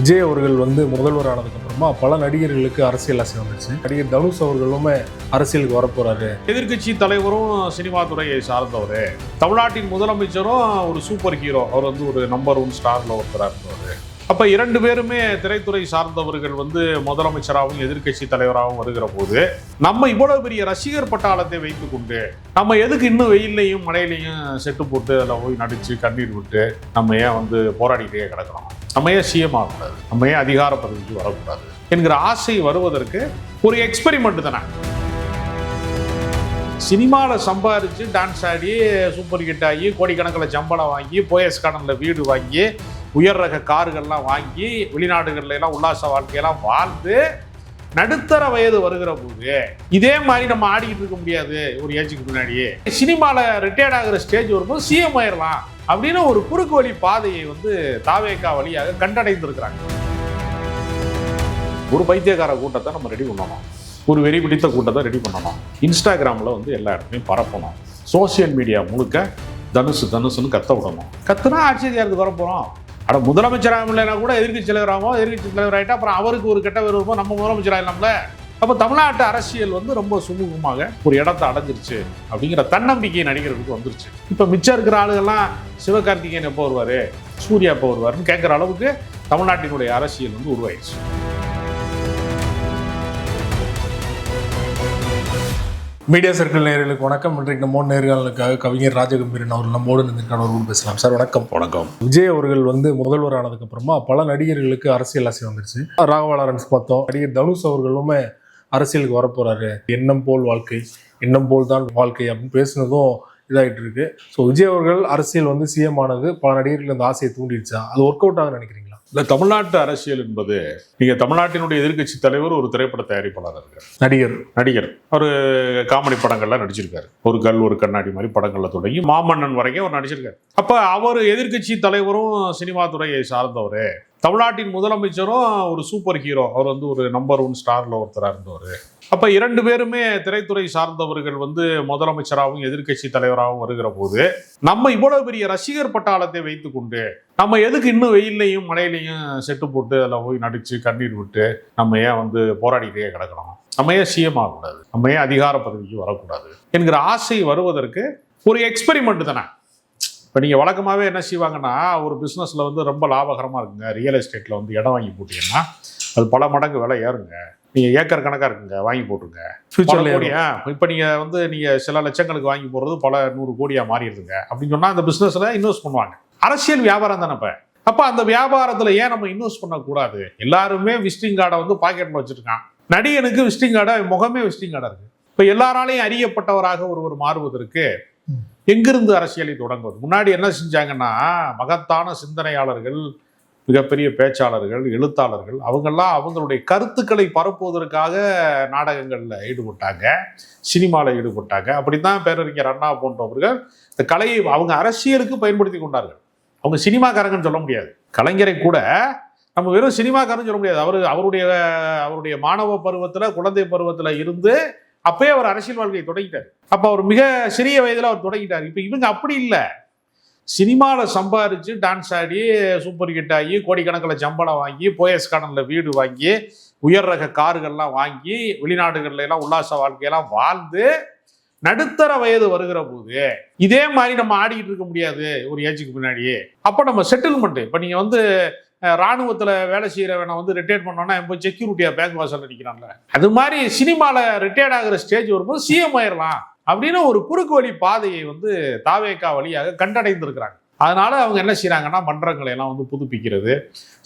விஜய் அவர்கள் முதல்வர் ஆனதுக்கு அப்புறமா பல நடிகர்களுக்கு அரசியல் ஆசை வந்துச்சு. நடிகர் தனுஷ் அவர்களுமே அரசியலுக்கு வரப்போறாரு. எதிர்கட்சி தலைவரும் சினிமா துறையை சார்ந்தவர், தமிழ்நாட்டின் முதலமைச்சரும் ஒரு சூப்பர் ஹீரோ, அவர் ஒரு நம்பர் 1 ஸ்டார்ல ஒருத்தராக இருந்தவர். அப்ப 2 பேருமே திரைத்துறை சார்ந்தவர்கள் முதலமைச்சராகவும் எதிர்கட்சி தலைவராகவும் வருகிற போது நம்ம இவ்வளவு பெரிய ரசிகர் பட்டாளத்தை வைத்துக் கொண்டு நம்ம எதுக்கு இன்னும் வெயிலையும் மழையிலையும் செட்டு போட்டு அதில் போய் நடிச்சு கண்ணீர் விட்டு நம்ம ஏன் போராடிட்டே கிடக்கிறோம், நம்ம ஏன் சிஎம் ஆகக்கூடாது, நம்ம ஏன் அதிகார பதவிக்கு வரக்கூடாது என்கிற ஆசை வருவதற்கு ஒரு எக்ஸ்பெரிமெண்ட் தானே. சினிமாவில் சம்பாரிச்சு டான்ஸ் ஆடி சூப்பர் ஹிட் ஆகி கோடிக்கணக்கில் சம்பளம் வாங்கி போயஸ் கார்டனில் வீடு வாங்கி உயர் ரக கார்கள்லாம் வாங்கி வெளிநாடுகள்ல எல்லாம் உல்லாச வாழ்க்கையெல்லாம் வாழ்ந்து நடுத்தர வயது வருகிற போது இதே மாதிரி நம்ம ஆடிக்கிட்டு இருக்க முடியாது. ஒரு ஏஜுக்கு முன்னாடியே சினிமாவில் ரிட்டையர்ட் ஆகிற ஸ்டேஜ் வரும்போது சிஎம் ஆயிடலாம் அப்படின்னு ஒரு குறுக்கு வழி பாதையை தாவேகா வழியாக கண்டடைந்திருக்கிறாங்க. ஒரு பைத்தியக்கார கூட்டத்தை நம்ம ரெடி பண்ணணும், ஒரு வெறி பிடித்த கூட்டத்தை ரெடி பண்ணணும், இன்ஸ்டாகிராமில் எல்லா இடத்துலையும் பரப்பணும், சோசியல் மீடியா முழுக்க தனுசுன்னு கத்த விடணும். கத்துனா ஆட்சி அதிகாரத்துக்கு வரப்போகிறோம். ஆனால் முதலமைச்சராக இல்லைனா கூட எதிர்கட்சி தலைவராகவும் எதிர்கட்சி தலைவர் ஆகிட்டா அப்புறம் அவருக்கு ஒரு கெட்ட பேர் வரும்போது நம்ம முதலமைச்சர் ஆகலாம்ல. அப்போ தமிழ்நாட்டு அரசியல் ரொம்ப சுமூகமாக ஒரு இடத்தை அடைஞ்சிருச்சு அப்படிங்கிற தன்னம்பிக்கை நடிகர்களுக்கு வந்துருச்சு. இப்போ மிச்சம் இருக்கிற ஆளுகள்லாம் சிவகார்த்திகேயன் எப்போ வருவார், சூர்யா எப்போ வருவார்னு கேட்குற அளவுக்கு தமிழ்நாட்டினுடைய அரசியல் உருவாயிடுச்சு. மீடியா சர்க்கிள் நேயர்களுக்கு வணக்கம். இன்றைக்கு நம்ம நேர்காணலுக்காக கவிஞர் ராஜகம்பீரன் அவர்கள் நம்மோடு நின்றுக்கானவர்கள் பேசலாம். சார் வணக்கம். வணக்கம். விஜய் அவர்கள் முதல்வர் ஆனதுக்கு அப்புறமா பல நடிகர்களுக்கு அரசியல் ஆசை வந்துருச்சு. ராகவா லாரன்ஸ் பார்த்தோம். நடிகர் தனுஷ் அவர்களுமே அரசியலுக்கு வரப்போறாரு, எண்ணம் போல் வாழ்க்கை, எண்ணம் போல் தான் வாழ்க்கை அப்படின்னு பேசுனதும் இதாகிட்டு இருக்கு. ஸோ விஜய் அவர்கள் அரசியல் சிஎம் ஆனது பல நடிகர்கள் அந்த ஆசையை தூண்டிடுச்சா, அது ஒர்க் அவுட் ஆகுன்னு நினைக்கிறீங்களா? இல்லை, தமிழ்நாட்டு அரசியல் என்பது நீங்கள் தமிழ்நாட்டினுடைய எதிர்கட்சி தலைவர் ஒரு திரைப்பட தயாரிப்பாளர் இருக்கார், நடிகர். ஒரு காமெடி படங்கள்லாம் நடிச்சிருக்காரு. ஒரு கல் ஒரு கண்ணாடி மாதிரி படங்கள்ல தொடங்கி மாமன்னன் வரைக்கும் அவர் நடிச்சிருக்காரு. அப்போ அவர் எதிர்கட்சி தலைவரும் சினிமா துறையை சார்ந்தவர், தமிழ்நாட்டின் முதலமைச்சரும் ஒரு சூப்பர் ஹீரோ, அவர் ஒரு நம்பர் 1 ஸ்டார்ல ஒருத்தராக இருந்தவர். அப்ப 2 பேருமே திரைத்துறை சார்ந்தவர்கள் முதலமைச்சராகவும் எதிர்கட்சி தலைவராகவும் வருகிற போது நம்ம இவ்வளவு பெரிய ரசிகர் பட்டாளத்தை வைத்துக் கொண்டு நம்ம எதுக்கு இன்னும் வெயிலையும் மழையிலையும் செட்டு போட்டு அதில் போய் நடிச்சு கண்ணீர் விட்டு நம்ம ஏன் போராடிட்டே கிடக்கிறோம், நம்ம ஏன் சிஎம் ஆகக்கூடாது, நம்ம ஏன் அதிகார பதவிக்கு வரக்கூடாது என்கிற ஆசை வருவதற்கு ஒரு எக்ஸ்பெரிமெண்ட் தானே. இப்போ நீங்கள் வழக்கமாகவே என்ன செய்வாங்கன்னா, ஒரு பிஸ்னஸில் ரொம்ப லாபகரமாக இருக்குங்க, ரியல் எஸ்டேட்டில் இடம் வாங்கி போட்டீங்கன்னா அது பல மடங்கு விலை ஏறுங்க, நீங்கள் ஏக்கர் கணக்காக இருக்குங்க வாங்கி போட்டுருங்க, ஃபியூச்சரில் கோடியா. இப்போ நீங்கள் சில லட்சங்களுக்கு வாங்கி போடுறது பல 100 கோடியாக மாறிடுதுங்க அப்படின்னு சொன்னால் அந்த பிஸ்னஸில் இன்வெஸ்ட் பண்ணுவாங்க. அரசியல் வியாபாரம் தானே. அப்போ அந்த வியாபாரத்தில் ஏன் நம்ம இன்வெஸ்ட் பண்ணக்கூடாது? எல்லாருமே விசிட்டிங் கார்டை பாக்கெட்டில் வச்சுருக்கான். நடிகனுக்கு விசிட்டிங் கார்டை, முகமே விசிட்டிங் கார்டாக இருக்குது. இப்போ எல்லாராலையும் அறியப்பட்டவராக ஒருவர் மாறுவதற்கு எங்கிருந்து அரசியலை தொடங்குவது? முன்னாடி என்ன செஞ்சாங்கன்னா, மகத்தான சிந்தனையாளர்கள், மிகப்பெரிய பேச்சாளர்கள், எழுத்தாளர்கள், அவங்கெல்லாம் அவங்களுடைய கருத்துக்களை பரப்புவதற்காக நாடகங்களில் ஈடுபட்டாங்க, சினிமாவில் ஈடுபட்டாங்க. அப்படித்தான் பேரறிஞர் அண்ணா போன்றவர்கள் இந்த கலையை அவங்க அரசியலுக்கு பயன்படுத்தி கொண்டார்கள். அவங்க சினிமாக்காரங்கன்னு சொல்ல முடியாது. கலைஞரை கூட நம்ம வெறும் சினிமாக்காரன்னு சொல்ல முடியாது. அவருடைய மாணவ பருவத்தில், குழந்தை பருவத்தில் இருந்து அப்பயே அவர் அரசியல் வாழ்க்கையை தொடங்கிட்டார். அப்போ அவர் மிக சிறிய வயதில் அவர் தொடங்கிட்டார். இப்போ இவங்க அப்படி இல்லை. சினிமாவில் சம்பாரிச்சு டான்ஸ் ஆடி சூப்பர் ஹிட் ஆகி கோடிக்கணக்கில் சம்பளம் வாங்கி போயஸ் கார்டனில் வீடு வாங்கி உயர் ரக கார்கள்லாம் வாங்கி வெளிநாடுகள்ல எல்லாம் உல்லாச வாழ்க்கையெல்லாம் வாழ்ந்து நடுத்தர வயது வருகிற போது இதே மாதிரி நம்ம ஆடிக்கிட்டு இருக்க முடியாது. ஒரு ஏஜுக்கு முன்னாடியே அப்போ நம்ம செட்டில்மெண்ட். இப்போ நீங்கள் ராணுவத்தில் வேலை செய்கிறவனை ரிட்டையர்ட் பண்ணோன்னா போய் செக்யூரிட்டியாக பேங்க் வாசல் அடிக்கிறான்ல, அது மாதிரி சினிமாவில் ரிட்டையர்ட் ஆகிற ஸ்டேஜ் வரும்போது சிஎம் ஆயிடலாம் அப்படின்னு ஒரு குறுக்கு வழி பாதையை தாவேகா வழியாக கண்டடைந்திருக்கிறாங்க. அதனால அவங்க என்ன செய்யறாங்கன்னா, மன்றங்களை எல்லாம் புதுப்பிக்கிறது,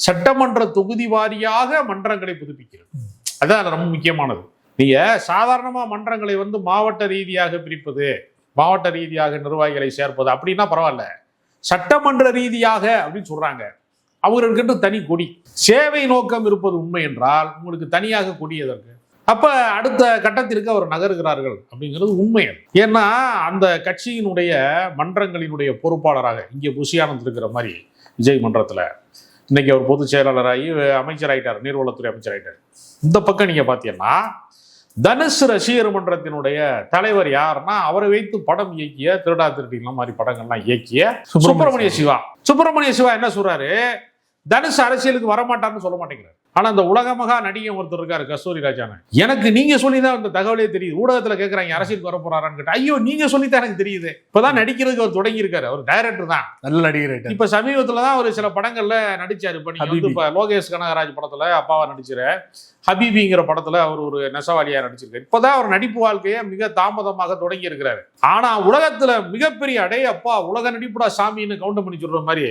சட்டமன்ற தொகுதி வாரியாக மன்றங்களை புதுப்பிக்கிறது. அதான் ரொம்ப முக்கியமானது. நீங்க சாதாரணமா மன்றங்களை மாவட்ட ரீதியாக பிரிப்பது, மாவட்ட ரீதியாக நிர்வாகிகளை சேர்ப்பது அப்படின்னா பரவாயில்ல. சட்டமன்ற ரீதியாக அப்படின்னு சொல்றாங்க. அவர்களுக்கு தனி கொடி, சேவை நோக்கம் இருப்பது உண்மை என்றால் உங்களுக்கு தனியாக கொடி எதற்கு? அப்ப அடுத்த கட்டத்திற்கு அவர் நகருகிறார்கள் அப்படிங்கிறது உண்மை. ஏன்னா அந்த கட்சியினுடைய மன்றங்களினுடைய பொறுப்பாளராக இங்கே புஷியானந்த் இருக்கிற மாதிரி விஜய் மன்றத்தில் இன்னைக்கு அவர் பொதுச் செயலாளராகி அமைச்சராயிட்டார், நீர்வளத்துறை அமைச்சராயிட்டார். இந்த பக்கம் நீங்க பாத்தீங்கன்னா தனுஷ் ரசிகர் மன்றத்தினுடைய தலைவர் யாருன்னா, அவரை வைத்து படம் இயக்கிய திருடா திருட்டிலாம் மாதிரி படங்கள்லாம் இயக்கிய சுப்பிரமணிய சிவா. சுப்பிரமணிய சிவா என்ன சொல்றாரு, தனுஷ் அரசியலுக்கு வரமாட்டான்னு சொல்ல மாட்டேங்கிறார். ஆனா அந்த உலகமகா நடிகை ஒருத்தர் இருக்காரு கஸ்தூரி ராஜான, எனக்கு நீங்க சொல்லிதான் அந்த தகவலே தெரியுது. ஊடகத்துல கேட்கறாங்க அரசியலுக்கு வர போறாரான்னு கேட்டா, ஐயோ நீங்க சொல்லித்தான் எனக்கு தெரியுது. இப்பதான் நடிக்கிறதுக்கு அவர் தொடங்கி இருக்காரு. அவர் டைரக்டர் தான், நல்ல நடிகர். இப்ப சமீபத்துலதான் ஒரு சில படங்கள்ல நடிச்சாரு. இப்ப நீங்க வந்து இப்ப லோகேஷ் கனகராஜ் படத்துல அப்பாவா நடிச்சிரு, ஹபீபிங்கிற படத்துல அவர் ஒரு நெசவாளியா நடிச்சிருக்காரு. இப்பதான் அவர் நடிப்பு வாழ்க்கையை மிக தாமதமாக தொடங்கி இருக்கிறாரு. ஆனா உலகத்துல மிகப்பெரிய அடே அப்பா உலக நடிப்புடா சாமின்னு கவுண்ட் பண்ணி சொல்ற மாதிரி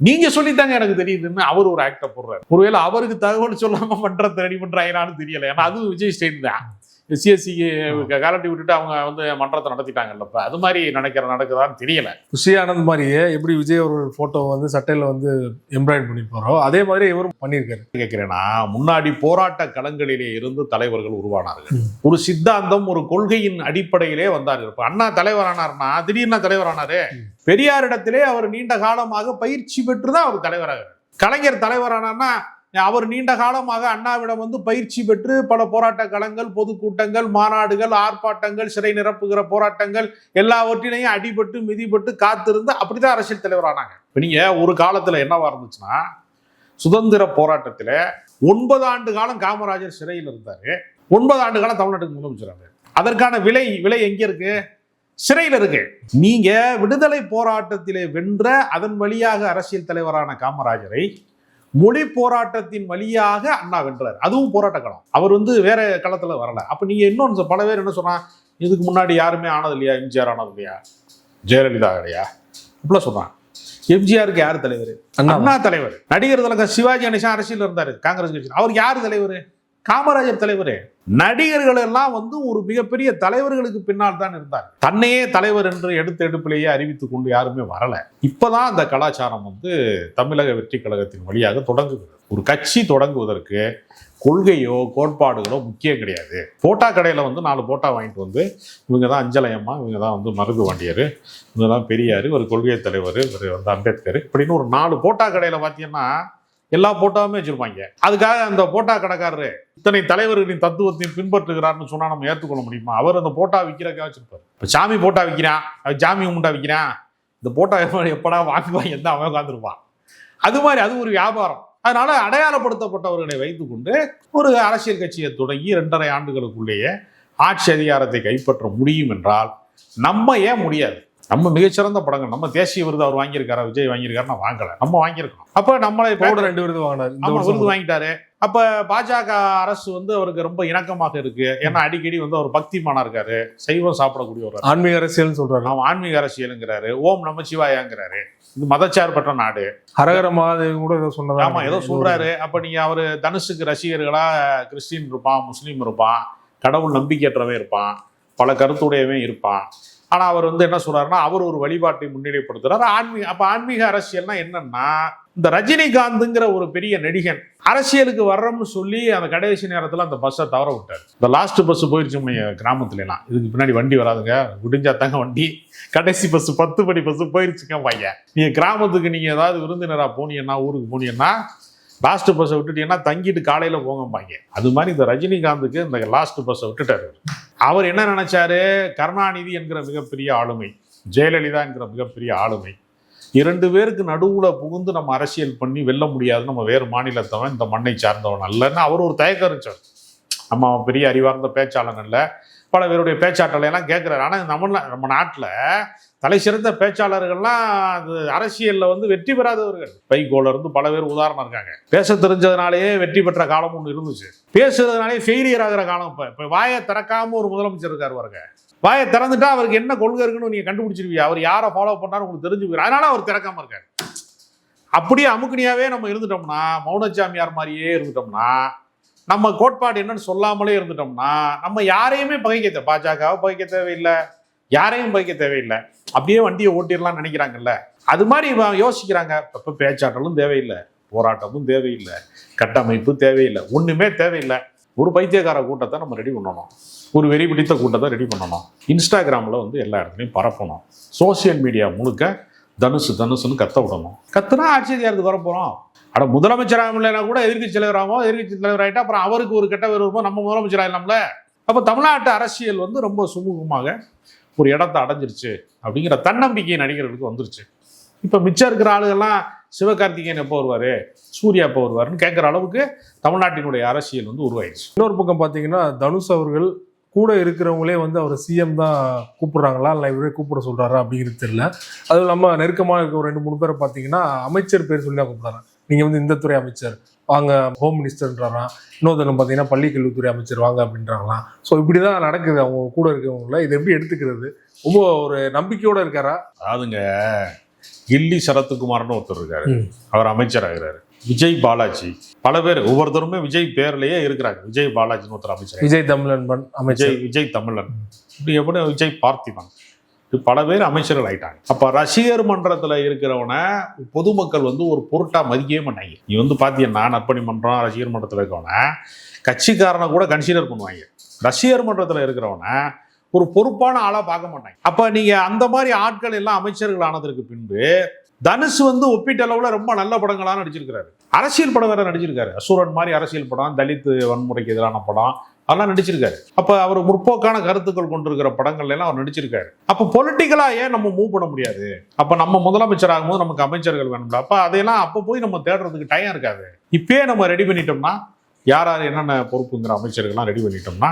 நீங்க சொல்லித்தாங்க எனக்கு தெரியுதுன்னு அவர் ஒரு ஆக்ட போடுறாரு. ஒருவேளை அவருக்கு தகவல் சொல்லாம பண்றத ரெடி பண்றாங்கன்னு தெரியல. ஏன்னா அது விஜய் ஸ்டைல் தான். எஸ்சிஎஸ்சிக்கு கலட்டி விட்டுட்டு அவங்க வந்து மன்றத்தை நடத்திட்டாங்கல்லப்ப, அது மாதிரி நடக்குதான்னு தெரியல. குஷி ஆனந்த் மாதிரியே எப்படி விஜய் ஒரு போட்டோ வந்து சட்டையில வந்து எம்ப்ராய்டரி பண்ணிருப்பாரோ அதே மாதிரி இவரும் பண்ணியிருக்காரு. கேட்கிறேன்னா, முன்னாடி போராட்ட களங்களிலே இருந்து தலைவர்கள் உருவானார்கள். ஒரு சித்தாந்தம் ஒரு கொள்கையின் அடிப்படையிலே வந்தார்கள். இப்ப அண்ணா தலைவரானார்னா திடீர்னு தலைவரானாரு. பெரியாரிடத்திலே அவர் நீண்ட காலமாக பயிற்சி பெற்றுதான் அவர் தலைவராக. கலைஞர் தலைவரானார்னா அவர் நீண்ட காலமாக அண்ணாவிடம் வந்து பயிற்சி பெற்று பல போராட்ட களங்கள், பொதுக்கூட்டங்கள், மாநாடுகள், ஆர்ப்பாட்டங்கள், சிறை நிரப்புகிற போராட்டங்கள் எல்லாவற்றிலையும் அடிபட்டு மிதிபட்டு காத்திருந்து அப்படிதான் அரசியல் தலைவரானாங்க. இப்ப நீங்க ஒரு காலத்துல என்னவா இருந்துச்சுன்னா, சுதந்திர போராட்டத்துல 9 ஆண்டு காலம் காமராஜர் சிறையில் இருந்தாரு. 9 ஆண்டு காலம் தமிழ்நாட்டுக்கு முதலமைச்சர். அதற்கான விலை எங்க இருக்கு? சிறையில் இருக்கு. நீங்க விடுதலை போராட்டத்திலே வென்ற அதன் வழியாக அரசியல் தலைவரான காமராஜரை மொழி போராட்டத்தின் வழியாக அண்ணா வென்றார். அதுவும் போராட்ட களம். அவர் வந்து வேற களத்துல வரல. அப்ப நீங்க இன்னொன்று பல பேர் என்ன சொன்னா, இதுக்கு முன்னாடி யாருமே ஆனது இல்லையா, எம்ஜிஆர் ஆனது இல்லையா, ஜெயலலிதா இல்லையா இப்படிலாம் சொல்றான். எம்ஜிஆருக்கு யார் தலைவர்? அண்ணா தலைவர். நடிகர் திலகம் சிவாஜி கணேசன் அரசியல் இருந்தாரு காங்கிரஸ் கட்சி. அவர் யார் தலைவர்? காமராஜர் தலைவர். நடிகர்கள் எல்லாம் வந்து ஒரு மிகப்பெரிய தலைவர்களுக்கு பின்னால் தான் இருந்தார். தன்னையே தலைவர் என்று எடுப்பிலேயே அறிவித்துக் கொண்டு யாருமே வரல. இப்பதான் அந்த கலாச்சாரம் வந்து தமிழக வெற்றி கழகத்தின் வழியாக தொடங்குகிறது. ஒரு கட்சி தொடங்குவதற்கு கொள்கையோ கோட்பாடுகளோ முக்கியம் கிடையாது. போட்டா கடையில வந்து 4 போட்டா வாங்கிட்டு வந்து இவங்க தான் அஞ்சலையம்மா, இவங்க தான் வந்து மருது வாண்டியர், இவங்க தான் பெரியார், ஒரு கொள்கை தலைவர், இவர் வந்து அம்பேத்கர், இப்படின்னு ஒரு 4 போட்டா கடையில பார்த்தீங்கன்னா எல்லா போட்டாவுமே வச்சிருப்பாங்க. அதுக்காக அந்த போட்டா கடைக்காரரு இத்தனை தலைவர்களின் தத்துவத்தையும் பின்பற்றுகிறார்னு சொன்னா நம்ம ஏற்றுக்கொள்ள முடியுமா? அவர் அந்த போட்டா விற்கிறக்காக வச்சிருப்பாரு. இப்போ சாமி போட்டா விற்கிறான், ஜாமி உண்டா விற்கிறான், இந்த போட்டா எப்படா வாங்குவாங்க எந்த அவன் உட்காந்துருப்பான். அது மாதிரி அது ஒரு வியாபாரம். அதனால அடையாளப்படுத்தப்பட்டவர்களை வைத்துக்கொண்டு ஒரு அரசியல் கட்சியை தொடங்கி 2.5 ஆண்டுகளுக்குள்ளேயே ஆட்சி அதிகாரத்தை கைப்பற்ற முடியும் என்றால் நம்ம ஏன் முடியாது? நம்ம மிகச்சிறந்த படங்கள், நம்ம தேசிய விருது அவர் வாங்கியிருக்காரா, விஜய் வாங்கியிருக்காருன்னா வாங்கல, நம்ம வாங்கியிருக்கோம். அப்ப நம்மளை 2 விருது வாங்கினாரு, விருது வாங்கிட்டாரு. அப்ப பாஜக அரசு வந்து அவருக்கு ரொம்ப இணக்கமாக இருக்கு. ஏன்னா அடிக்கடி வந்து அவர் பக்திமானா இருக்காரு, சைவம் சாப்பிடக்கூடிய ஒரு ஆன்மீக அரசியல் சொல்றாரு. அவன் ஆன்மீக அரசியலுங்கிறாரு, ஓம் நமச்சிவாயாங்கிறாரு, இது மதச்சார்பற்ற நாடு, ஹரஹர மகாதேவ் கூட ஏதோ சொன்னதா. ஆமா ஏதோ சொல்றாரு. அப்ப நீங்க அவரு தனுஷுக்கு ரசிகர்களா கிறிஸ்டின் இருப்பான், முஸ்லீம் இருப்பான், கடவுள் நம்பிக்கையற்றவன் இருப்பான், பல கருத்துடையவன் இருப்பான். ஆனா அவர் வந்து என்ன சொல்றாருன்னா, அவர் ஒரு வழிபாட்டை முன்னிலைப்படுத்துறாரு. ஆன்மீக அரசியல்னா என்னன்னா, இந்த ரஜினிகாந்த்ங்கிற ஒரு பெரிய நடிகன் அரசியலுக்கு வர்றோம்னு சொல்லி அந்த கடைசி நேரத்துல அந்த பஸ்ஸை தவற விட்டார். இந்த லாஸ்ட் பஸ் போயிருச்சு கிராமத்துல எல்லாம், இதுக்கு பின்னாடி வண்டி வராதுங்க, விடிஞ்சா தாங்க வண்டி, கடைசி பஸ் 10 மணி பஸ் போயிருச்சுங்க பையன். நீங்க கிராமத்துக்கு நீங்க ஏதாவது விருந்தினரா போனீங்கன்னா, ஊருக்கு போனீங்கன்னா லாஸ்ட் பஸ்ஸை விட்டுட்டீங்கன்னா தங்கிட்டு காலையில போங்கம்பாங்க. அது மாதிரி இந்த ரஜினிகாந்துக்கு இந்த லாஸ்ட் பஸ்ஸை விட்டுட்டாரு. அவர் என்ன நினைச்சாரு, கருணாநிதி என்கிற மிகப்பெரிய ஆளுமை, ஜெயலலிதா என்கிற மிகப்பெரிய ஆளுமை, 2 பேருக்கு நடுவுல புகுந்து நம்ம அரசியல் பண்ணி வெல்ல முடியாது, நம்ம வேறு மாநிலத்தவன், இந்த மண்ணை சார்ந்தவன் அல்லன்னு அவர் ஒரு தயக்கம் இருந்துச்சார். நம்ம பெரிய அறிவார்ந்த பேச்சாளன் அல்ல, பல பேருடைய பேச்சாற்றலை எல்லாம் கேட்கிறாரு. ஆனா நம்ம நாட்டுல தலை சிறந்த பேச்சாளர்கள்லாம் அது அரசியல்ல வந்து வெற்றி பெறாதவர்கள். வைகோல இருந்து பல பேர் உதாரணம் இருக்காங்க. பேச தெரிஞ்சதுனாலேயே வெற்றி பெற்ற காலம் ஒன்று இருந்துச்சு, பேசுறதுனாலே ஃபெயிலியர் ஆகிற காலம். இப்ப வாயை திறக்காம ஒரு முதலமைச்சர் இருக்காரு பாருங்க, வாயை திறந்துட்டா அவருக்கு என்ன கொள்கை இருக்குன்னு நீங்க கண்டுபிடிச்சிருவீங்க, அவர் யாரை ஃபாலோ பண்ணாரு உங்களுக்கு தெரிஞ்சுக்கிறார். அதனால அவர் திறக்காம இருக்காரு. அப்படியே அமுக்குனியாவே நம்ம இருந்துட்டோம்னா, மௌனச்சாமியார் மாதிரியே இருந்துட்டோம்னா, நம்ம கோட்பாடு என்னன்னு சொல்லாமலே இருந்துட்டோம்னா, நம்ம யாரையுமே பாஜகவை பகைக்க தேவையில்லை, யாரையும் பகைக்க தேவையில்லை, அப்படியே வண்டியை ஓட்டிடலாம் நினைக்கிறாங்கல்ல. அது மாதிரி யோசிக்கிறாங்க. இப்ப பேச்சாற்றலும் தேவையில்லை, போராட்டமும் தேவையில்லை, கட்டமைப்பு தேவையில்லை, ஒண்ணுமே தேவையில்லை. ஒரு பைத்தியக்கார கூட்டத்தை நம்ம ரெடி பண்ணணும், ஒரு வெறி பிடித்த கூட்டத்தை ரெடி பண்ணணும், இன்ஸ்டாகிராமில் வந்து எல்லா இடத்துலையும் பரப்பணும், சோசியல் மீடியா முழுக்க தனுசுன்னு கத்த விடணும். கத்துனா ஆட்சி அதிகாரத்துக்கு வர போகிறோம். அட முதலமைச்சராக இல்லைனா கூட எதிர்கட்சி தலைவராகவும், எதிர்கட்சி தலைவர் ஆகிட்டா அப்புறம் அவருக்கு ஒரு கெட்ட பேர் வரும்போது நம்ம முதலமைச்சர் ஆகலாம்ல. அப்போ தமிழ்நாட்டு அரசியல் வந்து ரொம்ப சுமூகமாக ஒரு இடத்தை அடைஞ்சிருச்சு அப்படிங்கிற தன்னம்பிக்கை நடிகர்களுக்கு வந்துருச்சு. இப்போ மிச்சம் இருக்கிற ஆளுகள்லாம் சிவகார்த்திகேயன் எப்போ வருவாரு, சூர்யா எப்போ வருவாருன்னு கேட்குற அளவுக்கு தமிழ்நாட்டினுடைய அரசியல் வந்து உருவாயிடுச்சு. இன்னொரு பக்கம் பார்த்தீங்கன்னா தனுஷ் அவர்கள் கூட இருக்கிறவங்களே வந்து அவர் சிஎம் தான் கூப்பிடுறாங்களா இல்லை இவரே கூப்பிட சொல்றாரா அப்படிங்கிறது தெரியல. அதுவும் இல்லாமல் நெருக்கமாக இருக்க ஒரு 2-3 பேரை பார்த்தீங்கன்னா அமைச்சர் பேர் சொல்லி தான் கூப்பிடுறாங்க. நீங்கள் வந்து இந்த துறை அமைச்சர் வாங்க, ஹோம் மினிஸ்டர்ன்றாராம். இன்னொருத்தர் பார்த்தீங்கன்னா பள்ளி கல்வித்துறை அமைச்சர் வாங்க அப்படின்றாங்களாம். ஸோ இப்படி தான் நடக்குது அவங்க கூட இருக்கிறவங்கள. இதை எப்படி எடுத்துக்கிறது? ரொம்ப ஒரு நம்பிக்கையோட இருக்காரா? அதாவதுங்க, கில்லி சரத்குமார்னு ஒருத்தர் இருக்காரு, அவர் அமைச்சர் ஆகிறாரு. விஜய் பாலாஜி, பல பேர் ஒவ்வொருத்தருமே விஜய் பேர்லயே இருக்கிறாங்க. விஜய் பாலாஜின்னு ஒருத்தர் அமைச்சர், விஜய் தமிழன் அமைச்சர், விஜய் தமிழன், இப்படி எப்படி விஜய் பார்த்திபன், பல பேர் அமைச்சர்கள் ஆயிட்டாங்க. அப்ப ரசிகர் மன்றத்துல இருக்கிறவன பொதுமக்கள் வந்து ஒரு பொருட்டா மதிக்கவே மாட்டாங்க. நீ வந்து பாத்தீங்கன்னா நற்பணி மன்றம், ரசிகர் மன்றத்துல இருக்கவன கட்சிக்காரனை கூட கன்சிடர் பண்ணுவாங்க. ரசிகர் மன்றத்துல இருக்கிறவன ஒரு பொறுப்பான ஆளா பார்க்க மாட்டாங்க. அப்ப நீங்க அந்த மாதிரி ஆட்கள் எல்லாம் அமைச்சர்கள் ஆனதற்கு பின்பு தனுஷ் வந்து ஒப்பீட்டளவுல ரொம்ப நல்ல படங்களா நடிச்சிருக்காரு. அரசியல் படம் வேற நடிச்சிருக்காரு. அசுரன் மாதிரி அரசியல் படம், தலித் வன்முறைக்கு எதிரான படம், அதெல்லாம் நடிச்சிருக்காரு. அப்ப அவர் முற்போக்கான கருத்துக்கள் கொண்டிருக்கிற படங்கள்ல எல்லாம் அவர் நடிச்சிருக்காரு. அப்ப பொலிட்டிக்கலா ஏன் நம்ம மூவ் பண்ண முடியாது? அப்ப நம்ம முதலமைச்சர் ஆகும்போது நமக்கு அமைச்சர்கள் வேணும்ல. அப்ப அதையெல்லாம் அப்ப போய் நம்ம தேடுறதுக்கு டைம் இருக்காது. இப்பயே நம்ம ரெடி பண்ணிட்டோம்னா, யார் யார் என்னென்ன பொறுப்புங்கிற அமைச்சர்கள்லாம் ரெடி பண்ணிட்டோம்னா,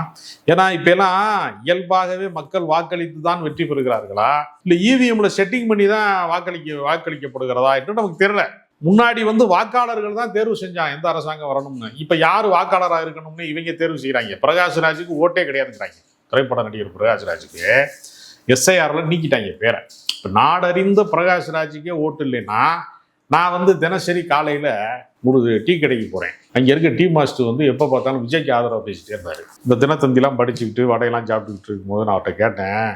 ஏன்னா இப்ப எல்லாம் இயல்பாகவே மக்கள் வாக்களித்து தான் வெற்றி பெறுகிறார்களா, இல்ல இவிஎம்ல செட்டிங் பண்ணி தான் வாக்களிக்கப்படுகிறதா என்று நமக்கு தெரியல. முன்னாடி வந்து வாக்காளர்கள் தான் தேர்வு செஞ்சான் எந்த அரசாங்கம் வரணும்னு. இப்ப யாரு வாக்காளராக இருக்கணும்னு இவங்க தேர்வு செய்யறாங்க. பிரகாஷ்ராஜுக்கு ஓட்டே கிடையாதுங்கிறாங்க. திரைப்பட நடிகர் பிரகாஷ்ராஜுக்கு எஸ்ஐஆர்ல நீக்கிட்டாங்க பேரை. இப்ப நாடறிந்த பிரகாஷ்ராஜுக்கே ஓட்டு இல்லைன்னா, நான் வந்து தினசரி காலையில ஒரு டீ கடைக்கு போறேன். அங்க இருக்க டீ மாஸ்டர் வந்து எப்ப பார்த்தாலும் விஜய்க்கு ஆதரவு பேசிட்டே இருந்தாரு. இந்த தினத்தந்திலாம் படிச்சுக்கிட்டு வடையெல்லாம் சாப்பிட்டுக்கிட்டு இருக்கும்போது நான் அவர்கிட்ட கேட்டேன்,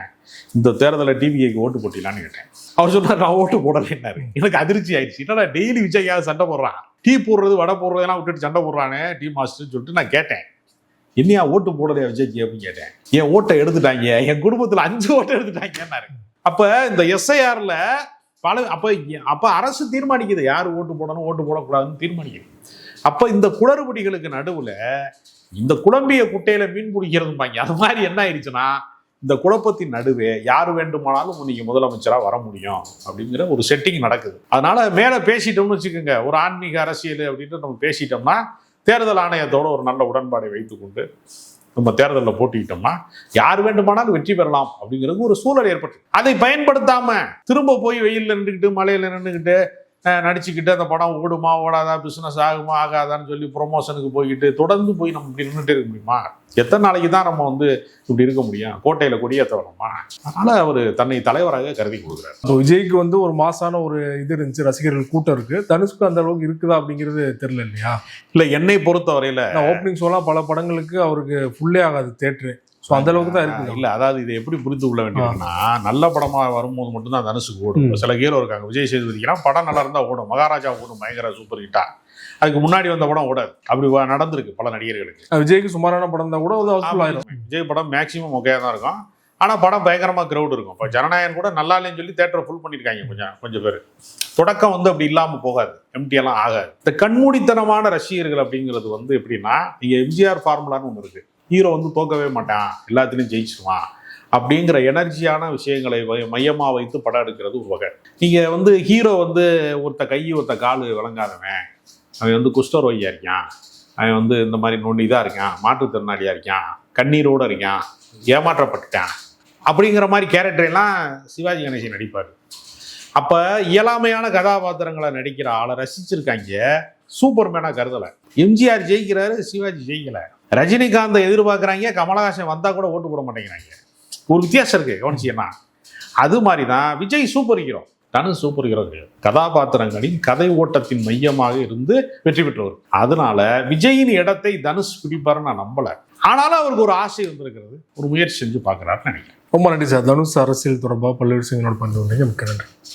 இந்த தேர்தலில் டிவிக்கு ஓட்டு போட்டிலான்னு கேட்டேன். அவர் சொன்னார், நான் ஓட்டு போடலைன்னாரு. எனக்கு அதிர்ச்சி ஆயிடுச்சு. என்னடா டெய்லி விஜய்க்காக சண்டை போடுறான், டீ போடுறது வடை போடுறதெல்லாம் விட்டுட்டு சண்டை போடுறானே டீ மாஸ்டர்னு சொல்லிட்டு நான் கேட்டேன், என்னையா ஓட்டு போடலையா விஜய்க்கு அப்படின்னு கேட்டேன். என் ஓட்டை எடுத்துட்டாங்க, என் குடும்பத்துல 5 ஓட்டை எடுத்துட்டாங்கன்னாரு. அப்ப இந்த எஸ்ஐஆர்ல அப்ப அரசு தீர்மானிக்குது யார் ஓட்டு போடணும் ஓட்டு போடக்கூடாதுன்னு தீர்மானிக்குது. அப்ப இந்த குளறுபடிகளுக்கு நடுவுல இந்த குழம்பிய குட்டையில மீன் பிடிக்கிறதும்பாங்க, அது மாதிரி என்ன ஆயிடுச்சுன்னா, இந்த குழப்பத்தின் நடுவே யார் வேண்டுமானாலும் நீங்க முதலமைச்சரா வர முடியும் அப்படிங்கிற ஒரு செட்டிங் நடக்குது. அதனால மேல பேசிட்டோம்னு வச்சுக்கோங்க, ஒரு ஆன்மீக அரசியல் அப்படின்ட்டு நம்ம பேசிட்டோம்னா, தேர்தல் ஆணையத்தோட ஒரு நல்ல உடன்பாடை வைத்துக்கொண்டு நம்ம தேர்தலில் போட்டிக்கிட்டோம்னா யார் வேண்டுமானாலும் வெற்றி பெறலாம் அப்படிங்கிறது ஒரு சூழல் ஏற்பட்டு, அதை பயன்படுத்தாம திரும்ப போய் வெயிலில் நின்றுக்கிட்டு மழையில நின்றுக்கிட்டு நடிச்சுக்கிட்டு அந்த படம் ஓடுமா ஓடாதா, பிசினஸ் ஆகுமா ஆகாதான்னு சொல்லி ப்ரொமோஷனுக்கு போய்கிட்டு தொடர்ந்து போய் நம்ம இப்படி நின்றுட்டே இருக்க முடியுமா? எத்தனை நாளைக்கு தான் நம்ம வந்து இப்படி இருக்க முடியும்? கோட்டையில கொடியேற்ற வேணுமா? அதனால அவர் தன்னை தலைவராக கருதி கொடுக்குறாரு. இப்போ விஜய்க்கு வந்து ஒரு மாசான ஒரு இது இருந்துச்சு, ரசிகர்கள் கூட்டம் இருக்கு. தனுஷ்க்கு அந்த அளவுக்கு இருக்குதா அப்படிங்கிறது தெரியல இல்லையா? இல்லை, என்னை பொறுத்த வரையில ஓப்பனிங் ஷோலாம் பல படங்களுக்கு அவருக்கு ஃபுல்லே ஆகாது தேட்டரு. ஸோ அந்த அளவுக்கு தான் இருக்குது. இல்லை, அதாவது இதை எப்படி புரிந்து கொள்ள வேண்டியதுன்னா, நல்ல படமாக வரும்போது மட்டும்தான் தனுஷுக்கு ஓடும். சில ஹீரோ இருக்காங்க, விஜய் சேதுபதிக்கெல்லாம் படம் நல்லா இருந்தால் ஓடும். மகாராஜா ஓடும், பயங்கர சூப்பர் ஹிட்டா. அதுக்கு முன்னாடி வந்த படம் ஓடாது. அப்படி நடந்திருக்கு பல நடிகர்களுக்கு. விஜய்க்கு சுமாரான படம் தான் கூட ஆயிடும். விஜய் படம் மேக்சிமம் ஒக்கையாக தான் இருக்கும், ஆனால் படம் பயங்கரமாக கிரௌட் இருக்கும். இப்போ ஜனநாயகன் கூட நல்லா இல்லைன்னு சொல்லி தேட்டரை ஃபுல் பண்ணியிருக்காங்க கொஞ்சம் பேர். தொடக்கம் வந்து அப்படி இல்லாமல் போகாது, எம்டியெல்லாம் ஆகாது. இந்த கண்மூடித்தனமான ரசிகர்கள் அப்படிங்கிறது வந்து எப்படின்னா, நீங்கள் எம்ஜிஆர் ஃபார்முலான்னு ஒன்று இருக்குது. ஹீரோ வந்து தோக்கவே மாட்டான், எல்லாத்துலேயும் ஜெயிச்சிடுவான் அப்படிங்கிற எனர்ஜியான விஷயங்களை மையமாக வைத்து படம் எடுக்கிறது ஒரு வகை. நீங்கள் வந்து ஹீரோ வந்து ஒருத்த கை ஒருத்த கால் விளங்காதவன், அவன் வந்து குஷ்டரோகியாக இருக்கான், அவன் வந்து இந்த மாதிரி நொண்டிதாக இருக்கான், மாற்றுத்திறனாளியாக இருக்கான், கண்ணீரோடு இருக்கான், ஏமாற்றப்பட்டுட்டான் அப்படிங்கிற மாதிரி கேரக்டரெல்லாம் சிவாஜி கணேசன் நடிப்பார். அப்போ இயலாமையான கதாபாத்திரங்களை நடிக்கிற ஆளை ரசிச்சிருக்காங்க, சூப்பர்மேனாக கருதலை. எம்ஜிஆர் ஜெயிக்கிறாரு, சிவாஜி ஜெயிக்கலை. ரஜினிகாந்தை எதிர்பார்க்குறாங்க, கமலஹாசன் வந்தால் கூட ஓட்டு போட மாட்டேங்கிறாங்க. ஒரு வித்தியாசம் இருக்குது, கவனிச்சிங்கன்னா. அது மாதிரி தான் Vijay super hero, Dhanush super hero கிடையாது. கதாபாத்திரங்களின் கதை ஓட்டத்தின் மையமாக இருந்து வெற்றி பெற்றவர். அதனால விஜயின் இடத்தை தனுஷ் பிடிப்பாருன்னு நான் நம்பலை. ஆனாலும் அவருக்கு ஒரு ஆசை வந்திருக்கிறது, ஒரு முயற்சி செஞ்சு பார்க்குறாருன்னு நினைக்கிறேன். ரொம்ப நன்றி சார். தனுஷ் அரசியல் தொடர்பாக பல்வேறு விஷயங்களோட பண்ணி மிக்க நன்றி.